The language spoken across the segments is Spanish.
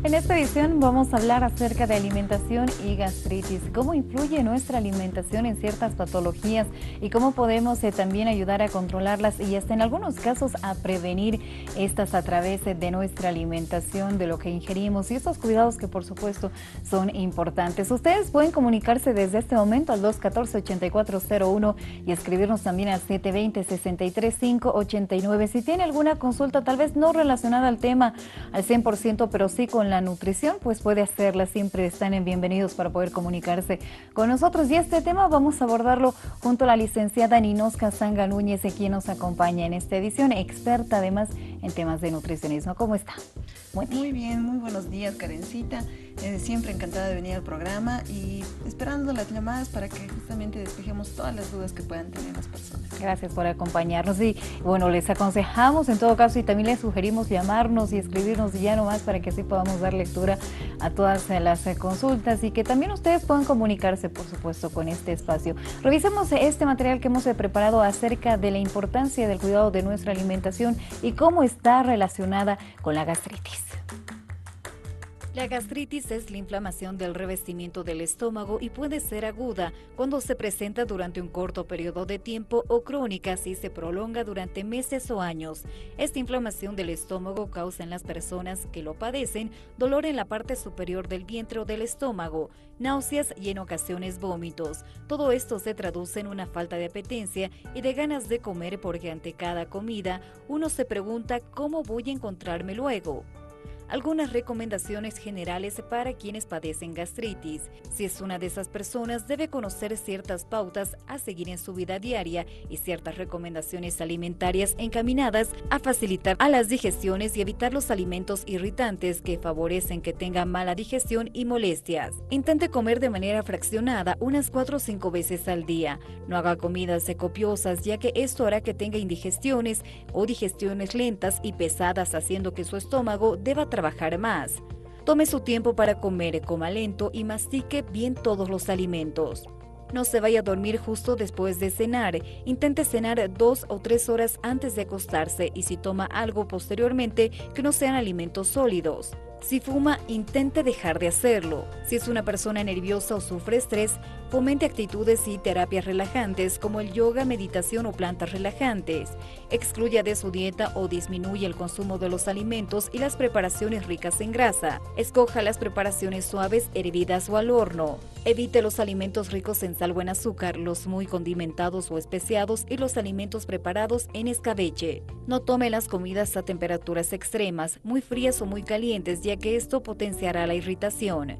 En esta edición vamos a hablar acerca de alimentación y gastritis, cómo influye nuestra alimentación en ciertas patologías y cómo podemos también ayudar a controlarlas y hasta en algunos casos a prevenir estas a través de nuestra alimentación, de lo que ingerimos y estos cuidados que por supuesto son importantes. Ustedes pueden comunicarse desde este momento al 214-8401 y escribirnos también al 720-63589. Si tiene alguna consulta tal vez no relacionada al tema al 100%, pero sí con la nutrición, pues puede hacerla. Siempre están bienvenidos para poder comunicarse con nosotros. Y este tema vamos a abordarlo junto a la licenciada Ninosca Sanga Núñez, quien nos acompaña en esta edición, experta además en temas de nutricionismo. ¿Cómo está? Muy bien, muy buenos días, Karencita. Siempre encantada de venir al programa y esperando las llamadas para que justamente despejemos todas las dudas que puedan tener las personas. Gracias por acompañarnos y bueno, les aconsejamos en todo caso y también les sugerimos llamarnos y escribirnos ya nomás para que así podamos dar lectura a todas las consultas y que también ustedes puedan comunicarse, por supuesto, con este espacio. Revisemos este material que hemos preparado acerca de la importancia del cuidado de nuestra alimentación y cómo está relacionada con la gastritis. La gastritis es la inflamación del revestimiento del estómago y puede ser aguda cuando se presenta durante un corto periodo de tiempo o crónica si se prolonga durante meses o años. Esta inflamación del estómago causa en las personas que lo padecen dolor en la parte superior del vientre o del estómago, náuseas y en ocasiones vómitos. Todo esto se traduce en una falta de apetencia y de ganas de comer porque ante cada comida uno se pregunta ¿cómo voy a encontrarme luego? Algunas recomendaciones generales para quienes padecen gastritis. Si es una de esas personas, debe conocer ciertas pautas a seguir en su vida diaria y ciertas recomendaciones alimentarias encaminadas a facilitar a las digestiones y evitar los alimentos irritantes que favorecen que tenga mala digestión y molestias. Intente comer de manera fraccionada unas 4 o 5 veces al día. No haga comidas copiosas, ya que esto hará que tenga indigestiones o digestiones lentas y pesadas, haciendo que su estómago deba trabajar más. Tome su tiempo para comer, coma lento y mastique bien todos los alimentos. No se vaya a dormir justo después de cenar. Intente cenar 2 o 3 horas antes de acostarse y si toma algo posteriormente, que no sean alimentos sólidos. Si fuma, intente dejar de hacerlo. Si es una persona nerviosa o sufre estrés, fomente actitudes y terapias relajantes como el yoga, meditación o plantas relajantes. Excluya de su dieta o disminuya el consumo de los alimentos y las preparaciones ricas en grasa. Escoja las preparaciones suaves, hervidas o al horno. Evite los alimentos ricos en sal o en azúcar, los muy condimentados o especiados y los alimentos preparados en escabeche. No tome las comidas a temperaturas extremas, muy frías o muy calientes, ya que esto potenciará la irritación.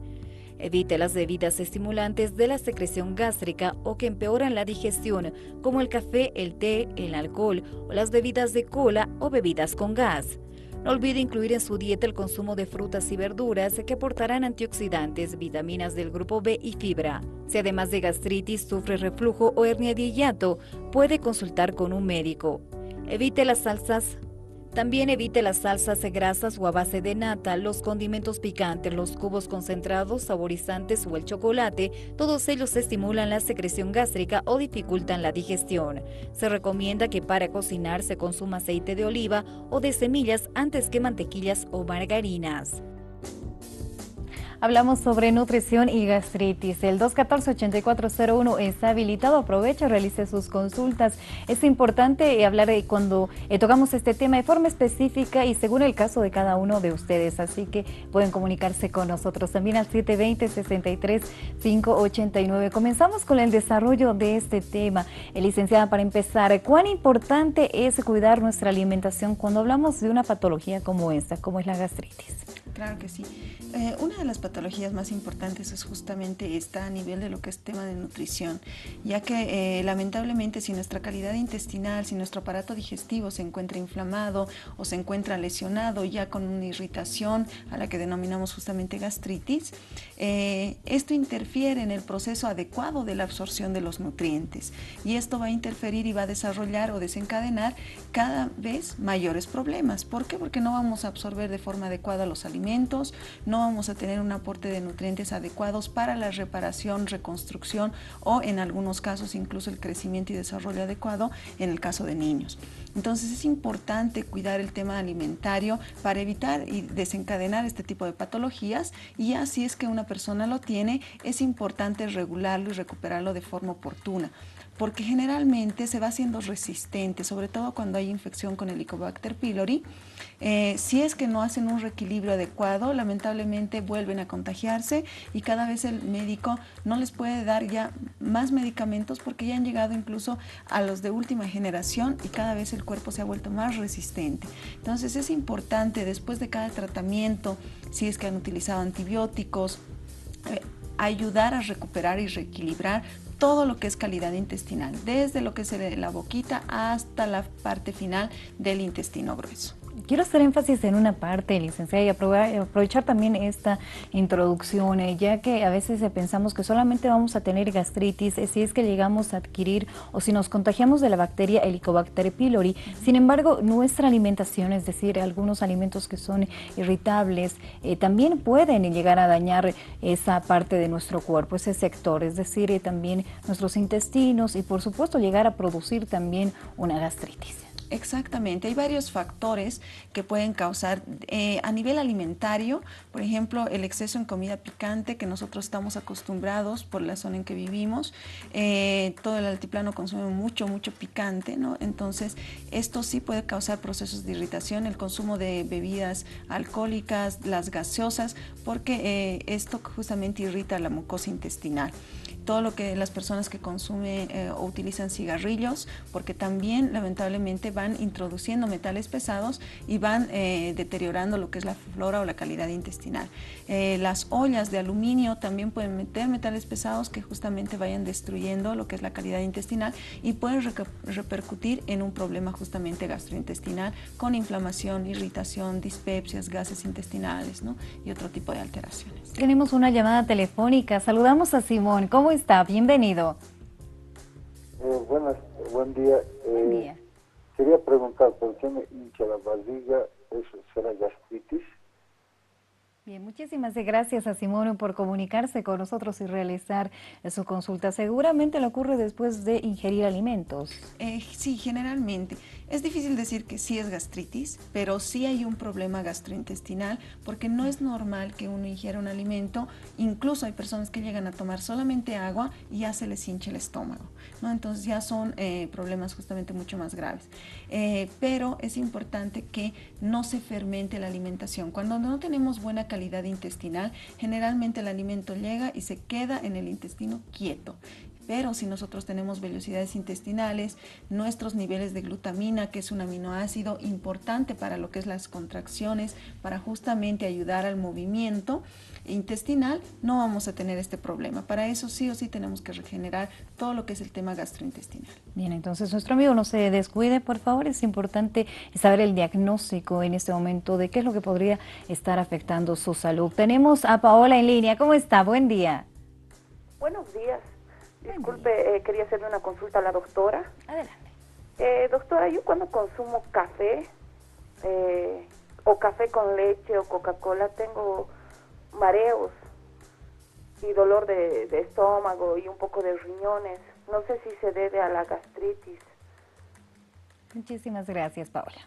Evite las bebidas estimulantes de la secreción gástrica o que empeoran la digestión, como el café, el té, el alcohol o las bebidas de cola o bebidas con gas. No olvide incluir en su dieta el consumo de frutas y verduras que aportarán antioxidantes, vitaminas del grupo B y fibra. Si además de gastritis sufre reflujo o hernia de hiato, puede consultar con un médico. Evite las salsas. También evite las salsas grasas o a base de nata, los condimentos picantes, los cubos concentrados, saborizantes o el chocolate. Todos ellos estimulan la secreción gástrica o dificultan la digestión. Se recomienda que para cocinar se consuma aceite de oliva o de semillas antes que mantequillas o margarinas. Hablamos sobre nutrición y gastritis. El 214-8401 está habilitado. Aproveche, realice sus consultas. Es importante hablar cuando tocamos este tema de forma específica y según el caso de cada uno de ustedes. Así que pueden comunicarse con nosotros también al 720-63589. Comenzamos con el desarrollo de este tema. Licenciada, para empezar, ¿cuán importante es cuidar nuestra alimentación cuando hablamos de una patología como esta, como es la gastritis? Claro que sí. Una de las patologías más importantes es justamente esta a nivel de lo que es tema de nutrición, ya que lamentablemente si nuestra calidad intestinal, si nuestro aparato digestivo se encuentra inflamado o se encuentra lesionado ya con una irritación a la que denominamos justamente gastritis, esto interfiere en el proceso adecuado de la absorción de los nutrientes y esto va a interferir y va a desarrollar o desencadenar cada vez mayores problemas. ¿Por qué? Porque no vamos a absorber de forma adecuada los alimentos alimentos, no vamos a tener un aporte de nutrientes adecuados para la reparación, reconstrucción o en algunos casos incluso el crecimiento y desarrollo adecuado en el caso de niños. Entonces es importante cuidar el tema alimentario para evitar y desencadenar este tipo de patologías, y así es que una persona lo tiene, es importante regularlo y recuperarlo de forma oportuna, porque generalmente se va haciendo resistente, sobre todo cuando hay infección con Helicobacter pylori. Si es que no hacen un reequilibrio adecuado, lamentablemente vuelven a contagiarse y cada vez el médico no les puede dar ya más medicamentos porque ya han llegado incluso a los de última generación y cada vez el cuerpo se ha vuelto más resistente. Entonces es importante después de cada tratamiento, si es que han utilizado antibióticos, ayudar a recuperar y reequilibrar todo lo que es calidad intestinal, desde lo que es la boquita hasta la parte final del intestino grueso. Quiero hacer énfasis en una parte, licenciada, y aprovechar también esta introducción, ya que a veces pensamos que solamente vamos a tener gastritis si es que llegamos a adquirir o si nos contagiamos de la bacteria Helicobacter pylori. Sin embargo, nuestra alimentación, es decir, algunos alimentos que son irritables, también pueden llegar a dañar esa parte de nuestro cuerpo, ese sector, es decir, también nuestros intestinos y por supuesto llegar a producir también una gastritis. Exactamente, hay varios factores que pueden causar a nivel alimentario, por ejemplo, el exceso en comida picante que nosotros estamos acostumbrados por la zona en que vivimos. Todo el altiplano consume mucho picante, ¿no? Entonces, esto sí puede causar procesos de irritación, el consumo de bebidas alcohólicas, las gaseosas, porque esto justamente irrita la mucosa intestinal. Todo lo que las personas que consumen o utilizan cigarrillos, porque también lamentablemente van introduciendo metales pesados y van deteriorando lo que es la flora o la calidad intestinal. Las ollas de aluminio también pueden meter metales pesados que justamente vayan destruyendo lo que es la calidad intestinal y pueden repercutir en un problema justamente gastrointestinal con inflamación, irritación, dispepsias, gases intestinales, ¿no? Y otro tipo de alteraciones. Tenemos una llamada telefónica. Saludamos a Simón. ¿Cómo está? Bienvenido. Buen día. Buen día. Quería preguntar, ¿por qué me hincha la barriga? ¿Eso será gastritis? Bien, muchísimas gracias a Simón por comunicarse con nosotros y realizar su consulta. Seguramente le ocurre después de ingerir alimentos. Sí, generalmente. Es difícil decir que sí es gastritis, pero sí hay un problema gastrointestinal porque no es normal que uno ingiera un alimento. Incluso hay personas que llegan a tomar solamente agua y ya se les hincha el estómago, ¿no? Entonces ya son problemas justamente mucho más graves. Pero es importante que no se fermente la alimentación. Cuando no tenemos buena calidad intestinal, generalmente el alimento llega y se queda en el intestino quieto. Pero si nosotros tenemos vellosidades intestinales, nuestros niveles de glutamina, que es un aminoácido importante para lo que es las contracciones, para justamente ayudar al movimiento intestinal, no vamos a tener este problema. Para eso sí o sí tenemos que regenerar todo lo que es el tema gastrointestinal. Bien, entonces nuestro amigo no se descuide, por favor. Es importante saber el diagnóstico en este momento de qué es lo que podría estar afectando su salud. Tenemos a Paola en línea. ¿Cómo está? Buen día. Buenos días. Disculpe, quería hacerle una consulta a la doctora. Adelante. Doctora, yo cuando consumo café, o café con leche o Coca-Cola, tengo mareos y dolor de estómago y un poco de riñones. No sé si se debe a la gastritis. Muchísimas gracias, Paola.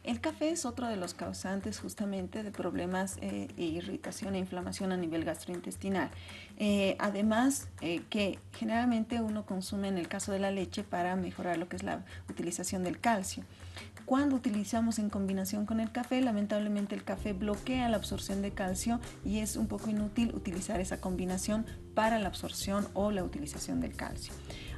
El café es otro de los causantes justamente de problemas de irritación e inflamación a nivel gastrointestinal. Además, que generalmente uno consume en el caso de la leche para mejorar lo que es la utilización del calcio. Cuando utilizamos en combinación con el café, lamentablemente el café bloquea la absorción de calcio y es un poco inútil utilizar esa combinación para la absorción o la utilización del calcio.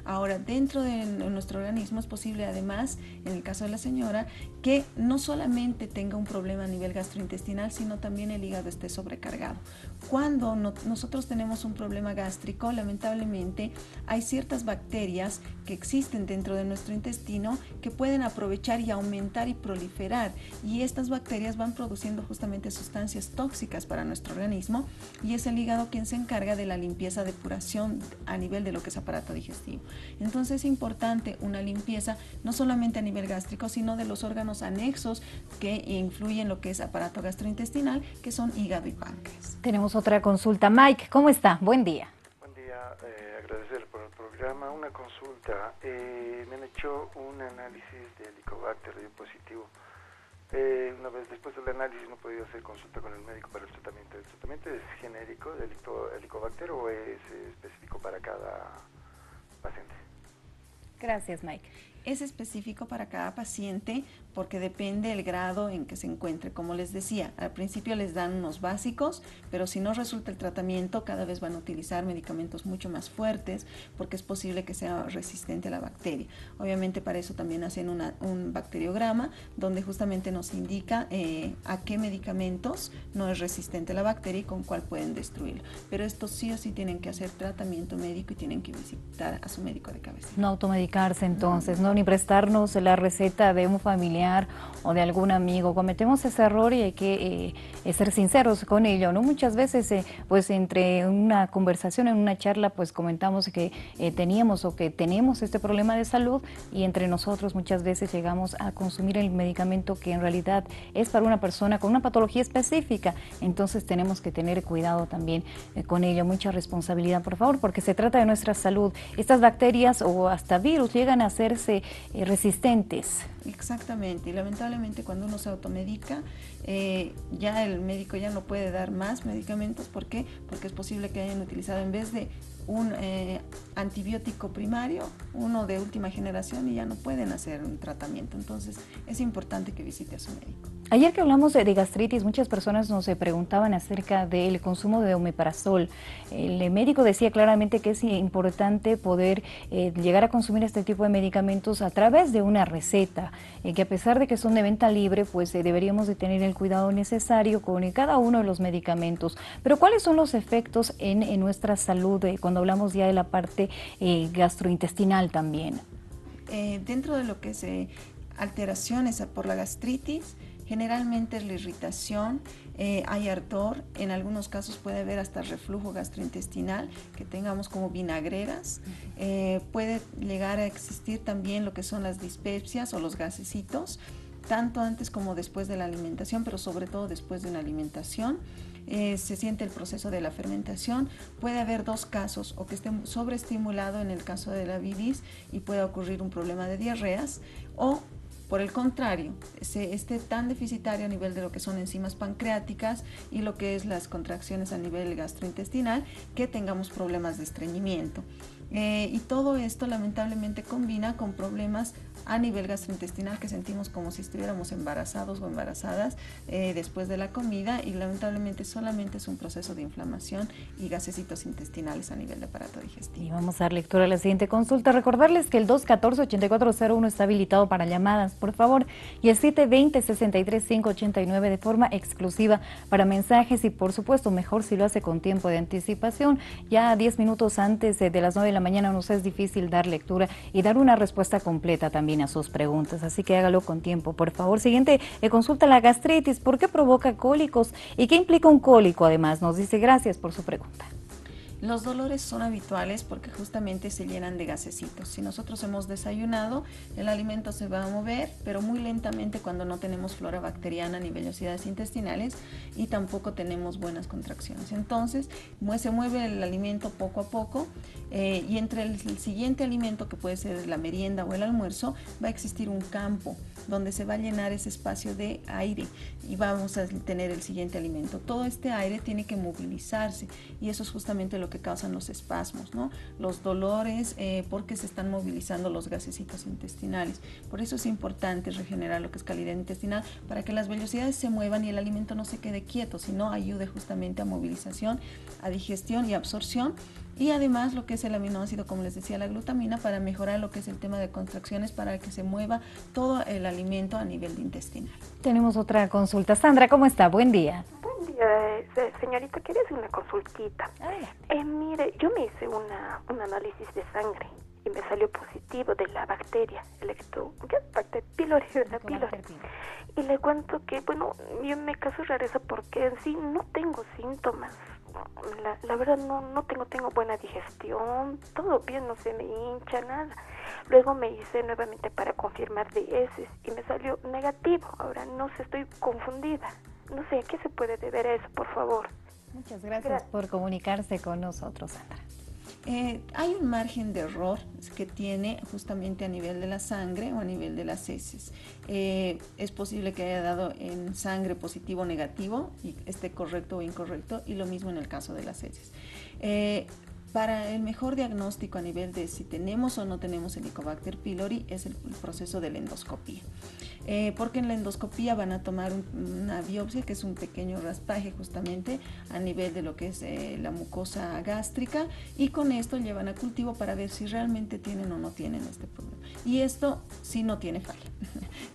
Ahora, dentro de nuestro organismo es posible además, en el caso de la señora, que no solamente tenga un problema a nivel gastrointestinal, sino también el hígado esté sobrecargado. Cuando nosotros tenemos un problema gástrico, lamentablemente hay ciertas bacterias que existen dentro de nuestro intestino que pueden aprovechar y aumentar y proliferar, y estas bacterias van produciendo justamente sustancias tóxicas para nuestro organismo, y es el hígado quien se encarga de la limpieza, depuración a nivel de lo que es aparato digestivo. Entonces es importante una limpieza no solamente a nivel gástrico, sino de los órganos anexos que influyen en lo que es aparato gastrointestinal, que son hígado y páncreas. Tenemos otra consulta. Mike, ¿cómo está? Buen día. Buen día, agradecer por el programa. Una consulta, me han hecho un análisis de Helicobacter positivo. Una vez después del análisis no he podido hacer consulta con el médico para el tratamiento. ¿El tratamiento es genérico del Helicobacter o es específico para cada paciente? Gracias, Mike. Es específico para cada paciente porque depende del grado en que se encuentre. Como les decía, al principio les dan unos básicos, pero si no resulta el tratamiento, cada vez van a utilizar medicamentos mucho más fuertes porque es posible que sea resistente a la bacteria. Obviamente para eso también hacen un bacteriograma donde justamente nos indica a qué medicamentos no es resistente a la bacteria y con cuál pueden destruirlo. Pero estos sí o sí tienen que hacer tratamiento médico y tienen que visitar a su médico de cabecera. No automedicarse entonces, no, ni prestarnos la receta de un familiar o de algún amigo. Cometemos ese error y hay que ser sinceros con ello, ¿no? Muchas veces, pues entre una conversación, en una charla, pues comentamos que teníamos o que tenemos este problema de salud y entre nosotros muchas veces llegamos a consumir el medicamento que en realidad es para una persona con una patología específica. Entonces tenemos que tener cuidado también con ello, mucha responsabilidad, por favor, porque se trata de nuestra salud. Estas bacterias o hasta virus llegan a hacerse resistentes. Exactamente, y lamentablemente cuando uno se automedica, ya el médico ya no puede dar más medicamentos. ¿Por qué? Porque es posible que hayan utilizado en vez de un antibiótico primario, uno de última generación y ya no pueden hacer un tratamiento. Entonces es importante que visite a su médico. Ayer que hablamos de gastritis, muchas personas nos preguntaban acerca del consumo de omeprazol. El médico decía claramente que es importante poder llegar a consumir este tipo de medicamentos a través de una receta, que a pesar de que son de venta libre, pues deberíamos de tener el cuidado necesario con cada uno de los medicamentos. Pero ¿cuáles son los efectos en nuestra salud cuando hablamos ya de la parte gastrointestinal también? Dentro de lo que es alteraciones por la gastritis, generalmente es la irritación, hay ardor, en algunos casos puede haber hasta reflujo gastrointestinal, que tengamos como vinagreras, puede llegar a existir también lo que son las dispepsias o los gasecitos, tanto antes como después de la alimentación, pero sobre todo después de una alimentación. Se siente el proceso de la fermentación. Puede haber dos casos, o que esté sobreestimulado en el caso de la bilis y pueda ocurrir un problema de diarreas, o por el contrario, esté tan deficitario a nivel de lo que son enzimas pancreáticas y lo que es las contracciones a nivel gastrointestinal, que tengamos problemas de estreñimiento. Y todo esto lamentablemente combina con problemas a nivel gastrointestinal que sentimos como si estuviéramos embarazados o embarazadas después de la comida, y lamentablemente solamente es un proceso de inflamación y gasecitos intestinales a nivel de aparato digestivo. Y vamos a dar lectura a la siguiente consulta. Recordarles que el 214-8401 está habilitado para llamadas, por favor, y el 720-63589 de forma exclusiva para mensajes, y por supuesto mejor si lo hace con tiempo de anticipación. Ya 10 minutos antes de las 9 de la mañana nos es difícil dar lectura y dar una respuesta completa también a sus preguntas, así que hágalo con tiempo, por favor. Siguiente consulta: la gastritis, ¿por qué provoca cólicos y qué implica un cólico? Además nos dice, gracias por su pregunta. Los dolores son habituales porque justamente se llenan de gasecitos. Si nosotros hemos desayunado, el alimento se va a mover, pero muy lentamente cuando no tenemos flora bacteriana ni vellosidades intestinales y tampoco tenemos buenas contracciones. Entonces, se mueve el alimento poco a poco y entre el siguiente alimento, que puede ser la merienda o el almuerzo, va a existir un campo donde se va a llenar ese espacio de aire y vamos a tener el siguiente alimento. Todo este aire tiene que movilizarse y eso es justamente lo que causan los espasmos, ¿no? Los dolores porque se están movilizando los gasecitos intestinales. Por eso es importante regenerar lo que es calidad intestinal, para que las vellosidades se muevan y el alimento no se quede quieto, sino ayude justamente a movilización, a digestión y absorción. Y además lo que es el aminoácido, como les decía, la glutamina, para mejorar lo que es el tema de contracciones, para que se mueva todo el alimento a nivel de intestinal. Tenemos otra consulta. Sandra, ¿cómo está? Buen día. Buen día, señorita, quería hacer una consultita. Mire, yo me hice un análisis de sangre y me salió positivo de la bacteria, pylori. Y le cuento que, bueno, yo me causó rareza porque en sí no tengo síntomas. la verdad no tengo buena digestión, todo bien, no se me hincha nada. Luego me hice nuevamente para confirmar de heces y me salió negativo. Ahora no sé, estoy confundida. No sé, ¿a qué se puede deber eso, por favor? Muchas gracias por comunicarse con nosotros, Sandra. Hay un margen de error que tiene justamente a nivel de la sangre o a nivel de las heces. Es posible que haya dado en sangre positivo o negativo y esté correcto o incorrecto, y lo mismo en el caso de las heces. Para el mejor diagnóstico a nivel de si tenemos o no tenemos Helicobacter pylori es el proceso de la endoscopía. Porque en la endoscopía van a tomar una biopsia, que es un pequeño raspaje justamente a nivel de lo que es la mucosa gástrica, y con esto llevan a cultivo para ver si realmente tienen o no tienen este problema. Y esto sí no tiene falla.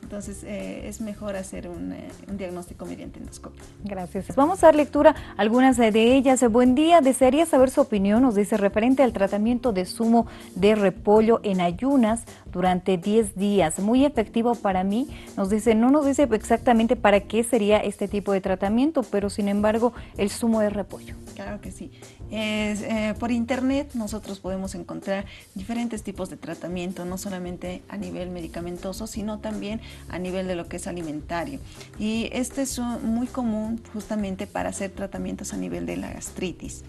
Entonces es mejor hacer un diagnóstico mediante endoscopia. Gracias. Vamos a dar lectura a algunas de ellas. Buen día, desearía saber su opinión, nos dice, referente al tratamiento de zumo de repollo en ayunas durante 10 días. Muy efectivo para mí. Nos dice, no nos dice exactamente para qué sería este tipo de tratamiento, pero sin embargo el zumo de repollo. Claro que sí. Por internet nosotros podemos encontrar diferentes tipos de tratamiento, no solamente a nivel medicamentoso, sino también a nivel de lo que es alimentario. Y este es muy común justamente para hacer tratamientos a nivel de la gastritis.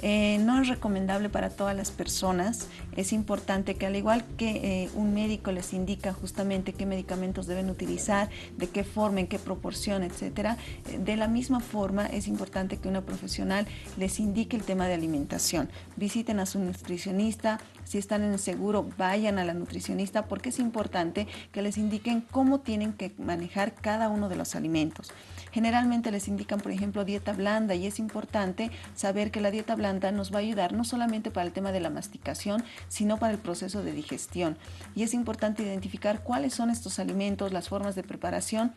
No es recomendable para todas las personas. Es importante que, al igual que un médico les indica justamente qué medicamentos deben utilizar, de qué forma, en qué proporción, etcétera, de la misma forma es importante que una profesional les indique el tema de alimentación. Visiten a su nutricionista. Si están en el seguro, vayan a la nutricionista, porque es importante que les indiquen cómo tienen que manejar cada uno de los alimentos. Generalmente les indican, por ejemplo, dieta blanda, y es importante saber que la dieta blanda nos va a ayudar no solamente para el tema de la masticación, sino para el proceso de digestión. Y es importante identificar cuáles son estos alimentos, las formas de preparación.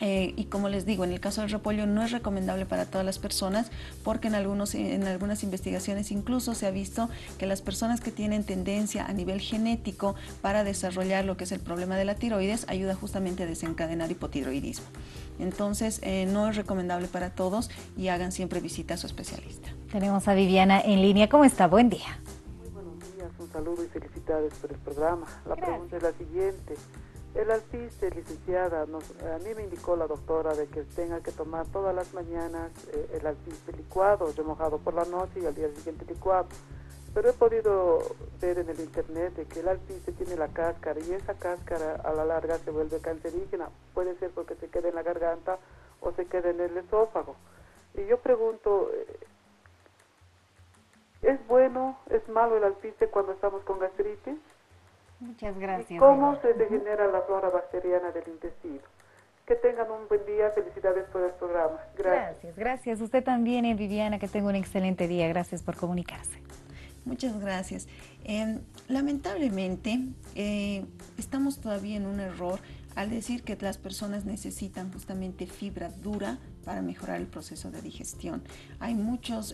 Y como les digo, en el caso del repollo no es recomendable para todas las personas, porque en algunas investigaciones incluso se ha visto que las personas que tienen tendencia a nivel genético para desarrollar lo que es el problema de la tiroides, ayuda justamente a desencadenar hipotiroidismo. Entonces no es recomendable para todos, y hagan siempre visita a su especialista. Tenemos a Viviana en línea. ¿Cómo está? Buen día. Muy buenos días, un saludo y felicidades por el programa. La pregunta es la siguiente. El alpiste, licenciada, a mí me indicó la doctora de que tenga que tomar todas las mañanas el alpiste licuado, remojado por la noche y al día siguiente licuado. Pero he podido ver en el internet de que el alpiste tiene la cáscara, y esa cáscara a la larga se vuelve cancerígena. Puede ser porque se quede en la garganta o se quede en el esófago. Y yo pregunto, ¿es bueno, es malo el alpiste cuando estamos con gastritis? Muchas gracias. ¿Y cómo se degenera la flora bacteriana del intestino? Que tengan un buen día, felicidades por el programa. Gracias. Gracias. Usted también, Viviana, que tenga un excelente día. Gracias por comunicarse. Muchas gracias. Lamentablemente, estamos todavía en un error al decir que las personas necesitan justamente fibra dura para mejorar el proceso de digestión. Hay muchas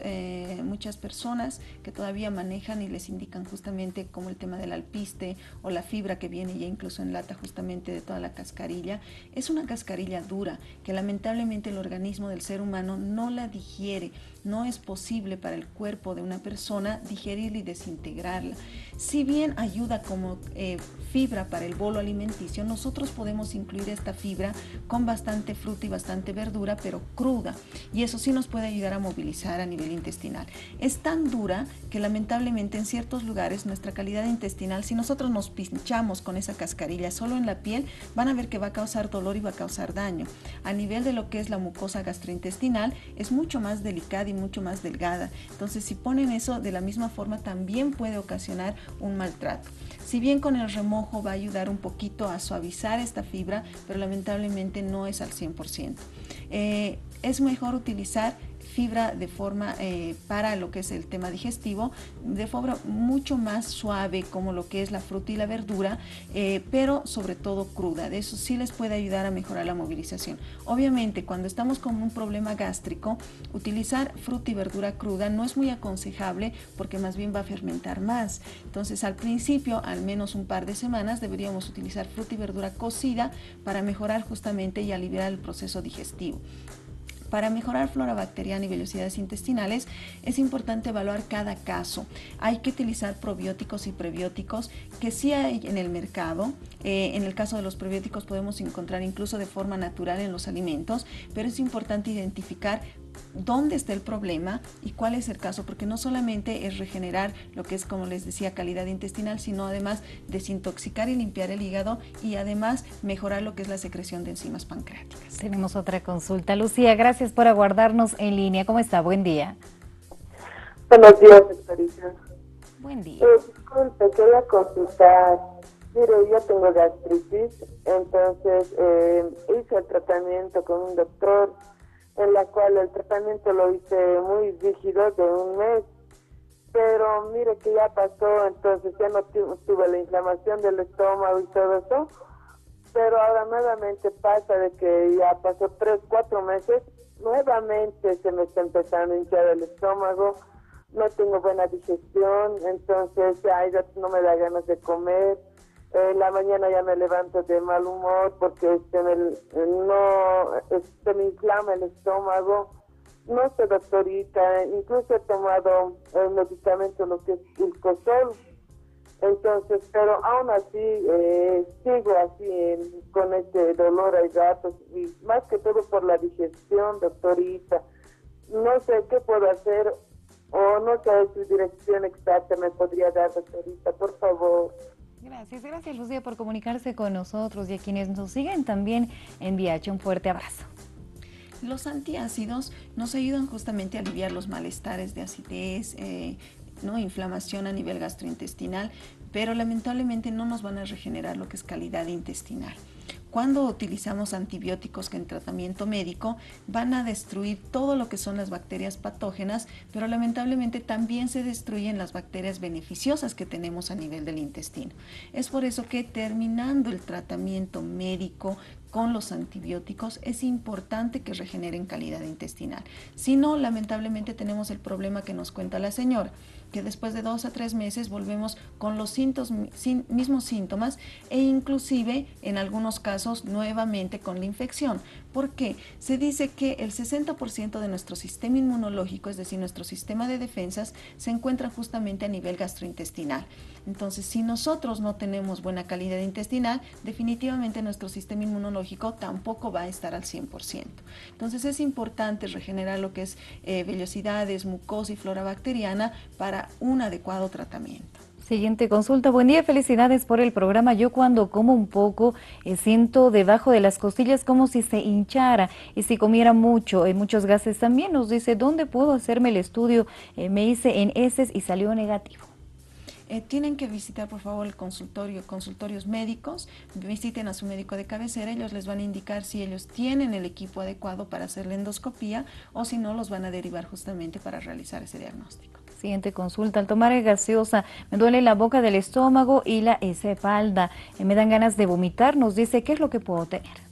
personas que todavía manejan y les indican justamente como el tema del alpiste o la fibra que viene ya incluso en lata justamente de toda la cascarilla. Es una cascarilla dura que lamentablemente el organismo del ser humano no la digiere. No es posible para el cuerpo de una persona digerirla y desintegrarla. Si bien ayuda como fibra para el bolo alimenticio, nosotros podemos incluir esta fibra con bastante fruta y bastante verdura, pero cruda, y eso sí nos puede ayudar a movilizar a nivel intestinal. Es tan dura que lamentablemente en ciertos lugares nuestra calidad intestinal, si nosotros nos pinchamos con esa cascarilla solo en la piel, van a ver que va a causar dolor y va a causar daño. A nivel de lo que es la mucosa gastrointestinal, es mucho más delicada y mucho más delgada. Entonces, si ponen eso de la misma forma, también puede ocasionar un maltrato. Si bien con el remojo va a ayudar un poquito a suavizar esta fibra, pero lamentablemente no es al 100%. Es mejor utilizar fibra de forma para lo que es el tema digestivo, de forma mucho más suave, como lo que es la fruta y la verdura, pero sobre todo cruda. De eso sí les puede ayudar a mejorar la movilización. Obviamente, cuando estamos con un problema gástrico, utilizar fruta y verdura cruda no es muy aconsejable, porque más bien va a fermentar más. Entonces, al principio, al menos un par de semanas, deberíamos utilizar fruta y verdura cocida para mejorar justamente y aliviar el proceso digestivo. Para mejorar flora bacteriana y vellosidades intestinales es importante evaluar cada caso. Hay que utilizar probióticos y prebióticos que sí hay en el mercado. En el caso de los prebióticos podemos encontrar incluso de forma natural en los alimentos, pero es importante identificar dónde está el problema y cuál es el caso, porque no solamente es regenerar lo que es, como les decía, calidad intestinal, sino además desintoxicar y limpiar el hígado y además mejorar lo que es la secreción de enzimas pancreáticas. Tenemos otra consulta. Lucía, gracias por aguardarnos en línea. ¿Cómo está? Buen día. Buenos días, doctorita. Buen día. Disculpe, quería consultar. Mire, yo tengo gastritis, entonces hice el tratamiento con un doctor, en la cual el tratamiento lo hice muy rígido de un mes, pero mire que ya pasó, entonces ya no tuve la inflamación del estómago y todo eso, pero ahora nuevamente pasa de que ya pasó 3, 4 meses, nuevamente se me está empezando a hinchar el estómago, no tengo buena digestión, entonces ya no me da ganas de comer. En la mañana ya me levanto de mal humor porque se me inflama el estómago. No sé, doctorita, incluso he tomado el medicamento, lo que es Ilcosol. Entonces, pero aún así sigo así con este dolor a gatos, y más que todo por la digestión, doctorita. No sé qué puedo hacer, o no sé su dirección exacta me podría dar, doctorita, por favor. Gracias Lucía por comunicarse con nosotros y a quienes nos siguen también en VIH. Un fuerte abrazo. Los antiácidos nos ayudan justamente a aliviar los malestares de acidez, inflamación a nivel gastrointestinal, pero lamentablemente no nos van a regenerar lo que es calidad intestinal. Cuando utilizamos antibióticos que en tratamiento médico van a destruir todo lo que son las bacterias patógenas, pero lamentablemente también se destruyen las bacterias beneficiosas que tenemos a nivel del intestino. Es por eso que terminando el tratamiento médico con los antibióticos es importante que regeneren calidad intestinal. Si no, lamentablemente tenemos el problema que nos cuenta la señora, que después de 2 a 3 meses volvemos con los mismos síntomas e inclusive en algunos casos nuevamente con la infección. ¿Por qué? Se dice que el 60% de nuestro sistema inmunológico, es decir, nuestro sistema de defensas, se encuentra justamente a nivel gastrointestinal. Entonces, si nosotros no tenemos buena calidad intestinal, definitivamente nuestro sistema inmunológico tampoco va a estar al 100%. Entonces, es importante regenerar lo que es vellosidades, mucosa y flora bacteriana para un adecuado tratamiento. Siguiente consulta. Buen día, felicidades por el programa. Yo cuando como un poco siento debajo de las costillas como si se hinchara y si comiera mucho, muchos gases también. Nos dice, ¿dónde puedo hacerme el estudio? Me hice en heces y salió negativo. Tienen que visitar por favor el consultorios médicos, visiten a su médico de cabecera, ellos les van a indicar si ellos tienen el equipo adecuado para hacer la endoscopía o si no los van a derivar justamente para realizar ese diagnóstico. Siguiente consulta. Al tomar gaseosa me duele la boca del estómago y la espalda, me dan ganas de vomitar. Nos dice, ¿qué es lo que puedo tener?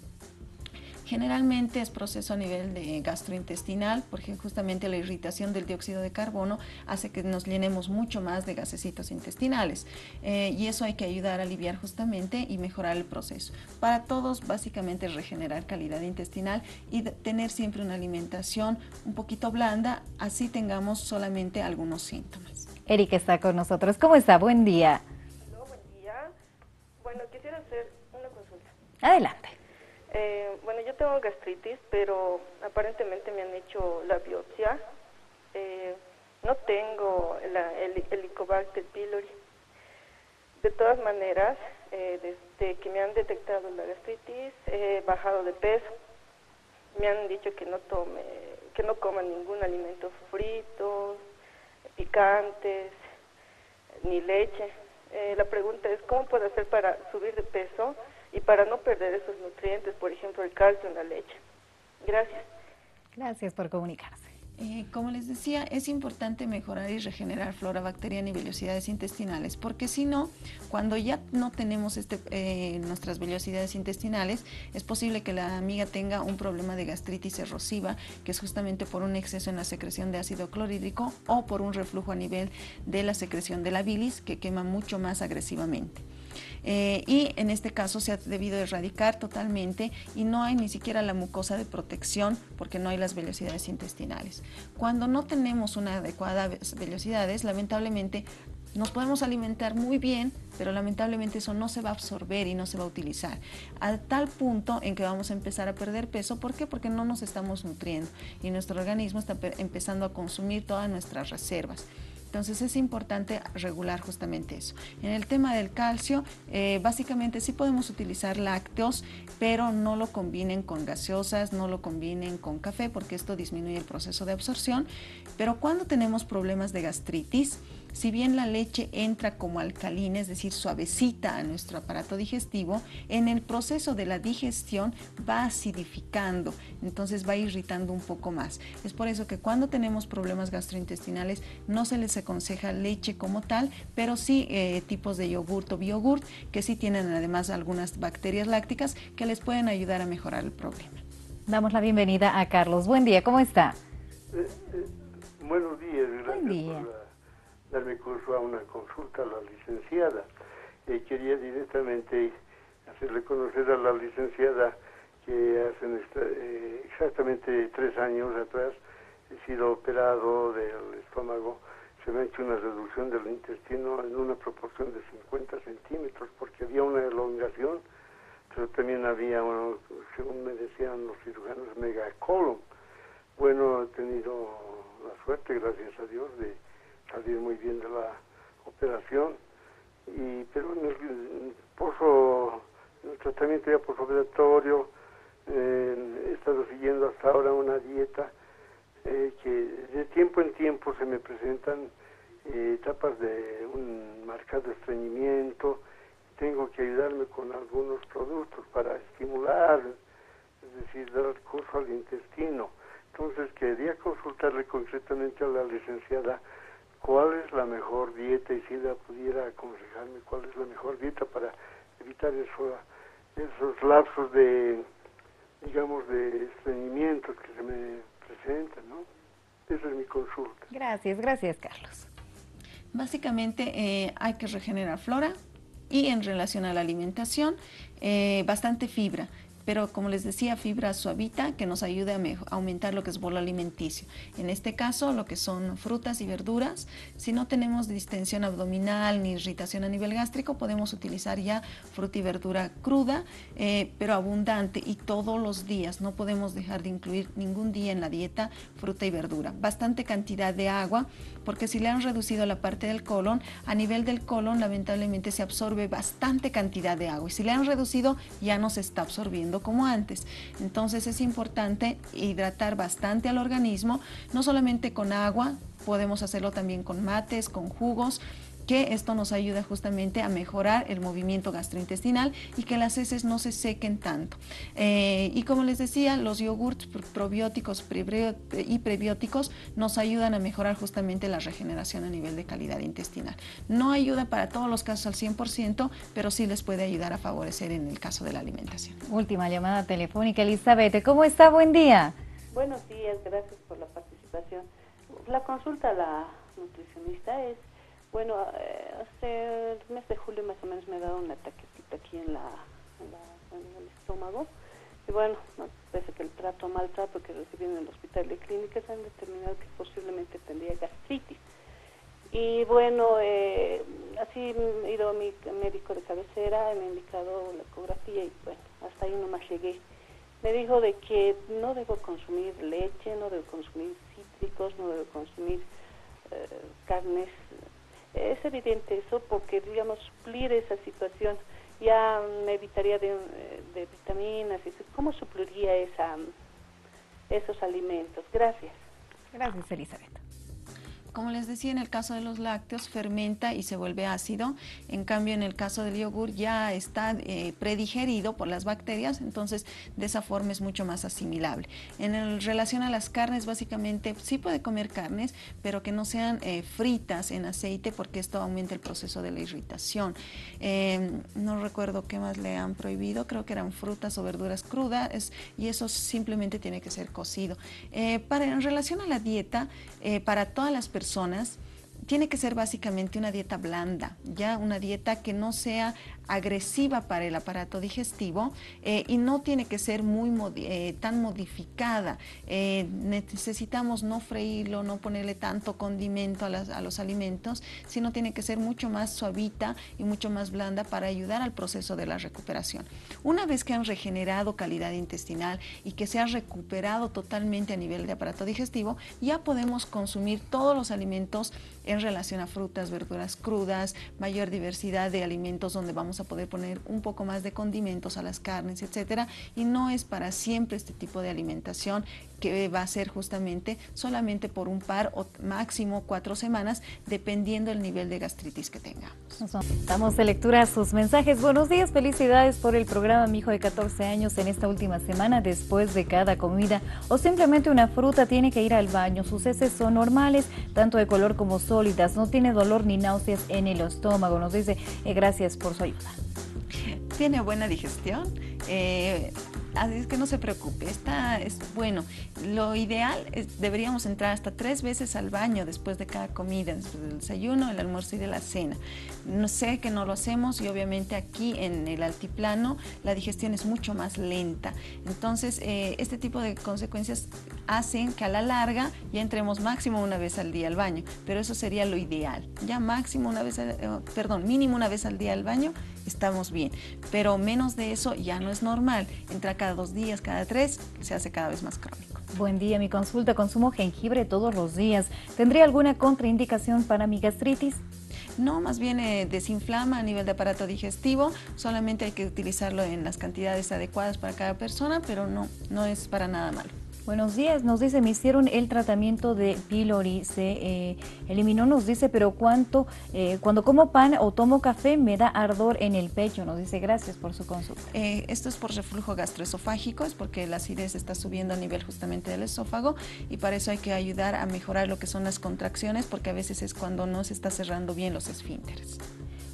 Generalmente es proceso a nivel de gastrointestinal, porque justamente la irritación del dióxido de carbono hace que nos llenemos mucho más de gasecitos intestinales y eso hay que ayudar a aliviar justamente y mejorar el proceso. Para todos básicamente es regenerar calidad intestinal y tener siempre una alimentación un poquito blanda, así tengamos solamente algunos síntomas. Erika está con nosotros. ¿Cómo está? Buen día. Hola, buen día. Bueno, quisiera hacer una consulta. Adelante. Bueno, yo tengo gastritis, pero aparentemente me han hecho la biopsia. No tengo el Helicobacter pylori. De todas maneras, desde que me han detectado la gastritis, he bajado de peso. Me han dicho que no coma ningún alimento frito, picantes, ni leche. La pregunta es, ¿cómo puedo hacer para subir de peso y para no perder esos nutrientes, por ejemplo, el calcio en la leche? Gracias. Gracias por comunicarse. Como les decía, es importante mejorar y regenerar flora bacteriana y vellosidades intestinales, porque si no, cuando ya no tenemos nuestras vellosidades intestinales, es posible que la amiga tenga un problema de gastritis erosiva, que es justamente por un exceso en la secreción de ácido clorhídrico o por un reflujo a nivel de la secreción de la bilis, que quema mucho más agresivamente. Y en este caso se ha debido erradicar totalmente y no hay ni siquiera la mucosa de protección porque no hay las vellosidades intestinales. Cuando no tenemos una adecuada vellosidades, lamentablemente nos podemos alimentar muy bien, pero lamentablemente eso no se va a absorber y no se va a utilizar. A tal punto en que vamos a empezar a perder peso. ¿Por qué? Porque no nos estamos nutriendo y nuestro organismo está empezando a consumir todas nuestras reservas. Entonces es importante regular justamente eso. En el tema del calcio, básicamente sí podemos utilizar lácteos, pero no lo combinen con gaseosas, no lo combinen con café, porque esto disminuye el proceso de absorción. Pero cuando tenemos problemas de gastritis, si bien la leche entra como alcalina, es decir, suavecita a nuestro aparato digestivo, en el proceso de la digestión va acidificando, entonces va irritando un poco más. Es por eso que cuando tenemos problemas gastrointestinales no se les aconseja leche como tal, pero sí tipos de yogurt o biogurt que sí tienen además algunas bacterias lácticas que les pueden ayudar a mejorar el problema. Damos la bienvenida a Carlos. Buen día, ¿cómo está? Buenos días, gracias Buen día. por darme curso a una consulta a la licenciada. Quería directamente hacerle conocer a la licenciada que hace exactamente 3 años atrás he sido operado del estómago. Se me ha hecho una reducción del intestino en una proporción de 50 centímetros porque había una elongación, pero también había, según me decían los cirujanos, megacolon. Bueno, he tenido la suerte, gracias a Dios, de salir muy bien de la operación, pero en el tratamiento ya postoperatorio he estado siguiendo hasta ahora una dieta que de tiempo en tiempo se me presentan etapas de un marcado estreñimiento. Tengo que ayudarme con algunos productos para estimular, es decir, dar curso al intestino. Entonces quería consultarle concretamente a la licenciada cuál es la mejor dieta y si ella pudiera aconsejarme cuál es la mejor dieta para evitar esos lapsos de, digamos, de estreñimientos que se me presentan, ¿no? Esa es mi consulta. Gracias, Carlos. Básicamente hay que regenerar flora y en relación a la alimentación, bastante fibra. Pero como les decía, fibra suavita que nos ayude a aumentar lo que es bolo alimenticio. En este caso, lo que son frutas y verduras. Si no tenemos distensión abdominal ni irritación a nivel gástrico, podemos utilizar ya fruta y verdura cruda, pero abundante y todos los días. No podemos dejar de incluir ningún día en la dieta fruta y verdura. Bastante cantidad de agua, porque si le han reducido la parte del colon, a nivel del colon lamentablemente se absorbe bastante cantidad de agua. Y si le han reducido, ya no se está absorbiendo como antes. Entonces es importante hidratar bastante al organismo, no solamente con agua, podemos hacerlo también con mates, con jugos, que esto nos ayuda justamente a mejorar el movimiento gastrointestinal y que las heces no se sequen tanto. Y como les decía, los yogurts probióticos y prebióticos nos ayudan a mejorar justamente la regeneración a nivel de calidad intestinal. No ayuda para todos los casos al 100%, pero sí les puede ayudar a favorecer en el caso de la alimentación. Última llamada telefónica, Elizabeth. ¿Cómo está? Buen día. Buenos días, gracias por la participación. La consulta a la nutricionista es, bueno, hace el mes de julio más o menos me ha dado un ataquecito aquí en el estómago. Y bueno, parece que el maltrato que recibí en el hospital de clínicas han determinado que posiblemente tendría gastritis. Y bueno, así he ido a mi médico de cabecera, me ha indicado la ecografía y bueno, hasta ahí nomás llegué. Me dijo de que no debo consumir leche, no debo consumir cítricos, no debo consumir carnes. Es evidente eso porque, digamos, suplir esa situación ya me evitaría de vitaminas. ¿Cómo supliría esos alimentos? Gracias. Gracias, Elizabeth. Como les decía, en el caso de los lácteos fermenta y se vuelve ácido. En cambio, en el caso del yogur ya está predigerido por las bacterias, entonces de esa forma es mucho más asimilable. En relación a las carnes, básicamente sí puede comer carnes, pero que no sean fritas en aceite porque esto aumenta el proceso de la irritación. No recuerdo qué más le han prohibido, creo que eran frutas o verduras crudas y eso simplemente tiene que ser cocido. En relación a la dieta, para todas las personas, tiene que ser básicamente una dieta blanda, ya una dieta que no sea agresiva para el aparato digestivo y no tiene que ser tan modificada. Necesitamos no freírlo, no ponerle tanto condimento a los alimentos, sino tiene que ser mucho más suavita y mucho más blanda para ayudar al proceso de la recuperación. Una vez que han regenerado calidad intestinal y que se ha recuperado totalmente a nivel de aparato digestivo, ya podemos consumir todos los alimentos en relación a frutas, verduras crudas, mayor diversidad de alimentos donde vamos a poder poner un poco más de condimentos a las carnes, etcétera, y no es para siempre este tipo de alimentación que va a ser justamente solamente por un par o máximo 4 semanas, dependiendo del nivel de gastritis que tengamos. Damos de lectura a sus mensajes. Buenos días, felicidades por el programa. Mi hijo de 14 años en esta última semana, después de cada comida o simplemente una fruta, tiene que ir al baño. Sus heces son normales, tanto de color como sólidas. No tiene dolor ni náuseas en el estómago. Nos dice, gracias por su ayuda. Tiene buena digestión. Así es que no se preocupe, es bueno. Lo ideal es, deberíamos entrar hasta 3 veces al baño después de cada comida, después del desayuno, el almuerzo y de la cena. No sé que no lo hacemos y obviamente aquí en el altiplano la digestión es mucho más lenta. Entonces este tipo de consecuencias hacen que a la larga ya entremos máximo una vez al día al baño, pero eso sería lo ideal. Ya mínimo una vez al día al baño estamos bien, pero menos de eso ya no es normal. Entra cada 2 días, cada 3, se hace cada vez más crónico. Buen día, mi consulta, consumo jengibre todos los días. ¿Tendría alguna contraindicación para mi gastritis? No, más bien desinflama a nivel de aparato digestivo, solamente hay que utilizarlo en las cantidades adecuadas para cada persona, pero no es para nada malo. Buenos días, nos dice, me hicieron el tratamiento de pylori, se eliminó, nos dice, pero cuando como pan o tomo café me da ardor en el pecho, nos dice, gracias por su consulta. Esto es por reflujo gastroesofágico, es porque la acidez está subiendo a nivel justamente del esófago y para eso hay que ayudar a mejorar lo que son las contracciones, porque a veces es cuando no se está cerrando bien los esfínteres.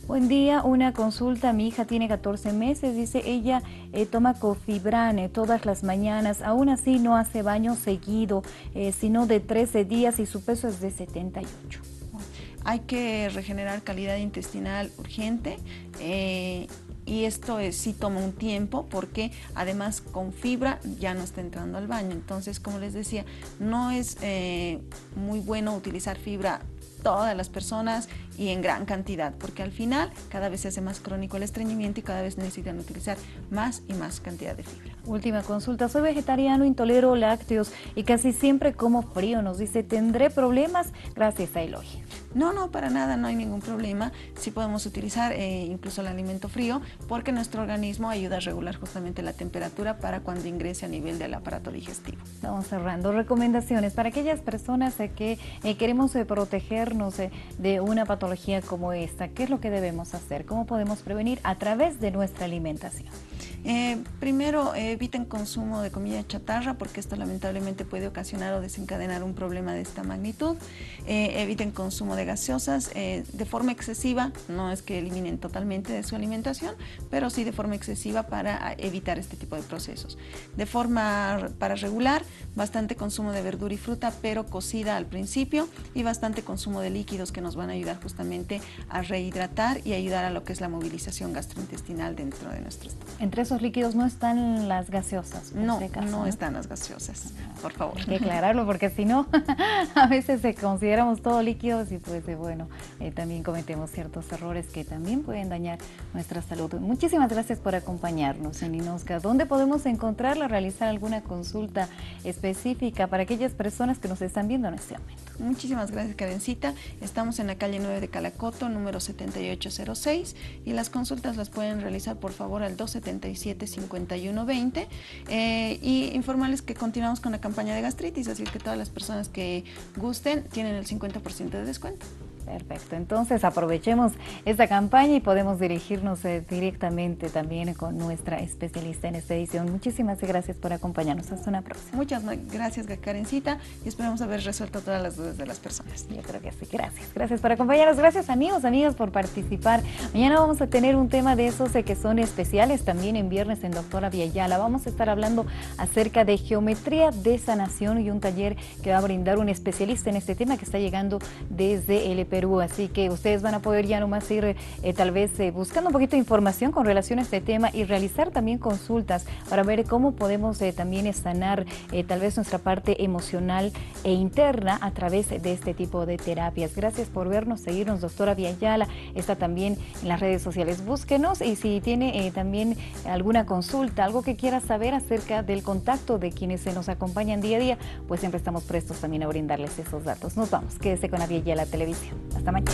Buen día, una consulta, mi hija tiene 14 meses, dice ella toma Cofibrane todas las mañanas, aún así no hace baño seguido, sino de 13 días y su peso es de 78. Hay que regenerar calidad intestinal urgente y esto sí toma un tiempo porque además con fibra ya no está entrando al baño, entonces como les decía, no es muy bueno utilizar fibra todas las personas y en gran cantidad, porque al final cada vez se hace más crónico el estreñimiento y cada vez necesitan utilizar más y más cantidad de fibra. Última consulta, soy vegetariano, intolero lácteos y casi siempre como frío, nos dice, ¿tendré problemas? Gracias a Eloy. No, para nada, no hay ningún problema. Sí podemos utilizar incluso el alimento frío porque nuestro organismo ayuda a regular justamente la temperatura para cuando ingrese a nivel del aparato digestivo. Vamos cerrando. Recomendaciones para aquellas personas que queremos protegernos de una patología como esta. ¿Qué es lo que debemos hacer? ¿Cómo podemos prevenir a través de nuestra alimentación? Primero, eviten consumo de comida chatarra porque esto lamentablemente puede ocasionar o desencadenar un problema de esta magnitud. Eviten consumo de gaseosas de forma excesiva, no es que eliminen totalmente de su alimentación, pero sí de forma excesiva para evitar este tipo de procesos. Para regular, bastante consumo de verdura y fruta, pero cocida al principio, y bastante consumo de líquidos que nos van a ayudar justamente a rehidratar y ayudar a lo que es la movilización gastrointestinal dentro de nuestro estómago. Entre esos líquidos no están las gaseosas. No están las gaseosas, por favor. Hay que aclararlo porque si no, a veces consideramos todo líquidos y pues bueno, también cometemos ciertos errores que también pueden dañar nuestra salud. Muchísimas gracias por acompañarnos en Inosca. ¿Dónde podemos encontrarla, realizar alguna consulta específica para aquellas personas que nos están viendo en este momento? Muchísimas gracias, Karencita. Estamos en la calle 9 de Calacoto, número 7806, y las consultas las pueden realizar por favor al 277-5120 y informarles que continuamos con la campaña de gastritis, así que todas las personas que gusten tienen el 50% de descuento. Perfecto, entonces aprovechemos esta campaña y podemos dirigirnos directamente también con nuestra especialista en esta edición. Muchísimas gracias por acompañarnos. Hasta una próxima. Muchas gracias, Karencita, y esperamos haber resuelto todas las dudas de las personas. Yo creo que sí, gracias. Gracias por acompañarnos. Gracias, amigos, amigas, por participar. Mañana vamos a tener un tema de esos que son especiales también en viernes en Doctora Viayala. Vamos a estar hablando acerca de geometría de sanación y un taller que va a brindar un especialista en este tema que está llegando desde el Perú, así que ustedes van a poder ya nomás ir tal vez buscando un poquito de información con relación a este tema y realizar también consultas para ver cómo podemos también sanar tal vez nuestra parte emocional e interna a través de este tipo de terapias. Gracias por vernos, seguirnos, doctora Villayala, está también en las redes sociales. Búsquenos y si tiene también alguna consulta, algo que quiera saber acerca del contacto de quienes se nos acompañan día a día, pues siempre estamos prestos también a brindarles esos datos. Nos vamos, quédese con Villayala Televisión. Hasta mañana.